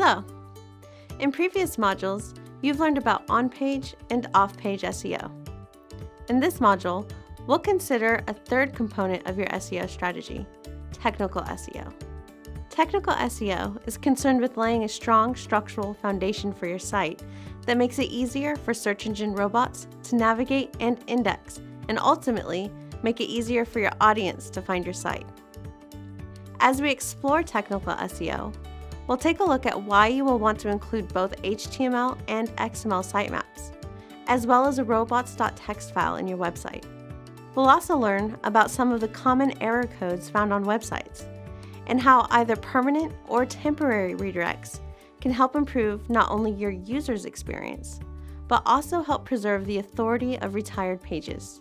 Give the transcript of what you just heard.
Hello! In previous modules, you've learned about on-page and off-page SEO. In this module, we'll consider a third component of your SEO strategy, Technical SEO. Technical SEO is concerned with laying a strong structural foundation for your site that makes it easier for search engine robots to navigate and index, and ultimately make it easier for your audience to find your site. As we explore Technical SEO, we'll take a look at why you will want to include both HTML and XML sitemaps, as well as a robot.txt file in your website. We'll also learn about some of the common error codes found on websites, and how either permanent or temporary redirects can help improve not only your user's experience, but also help preserve the authority of retired pages.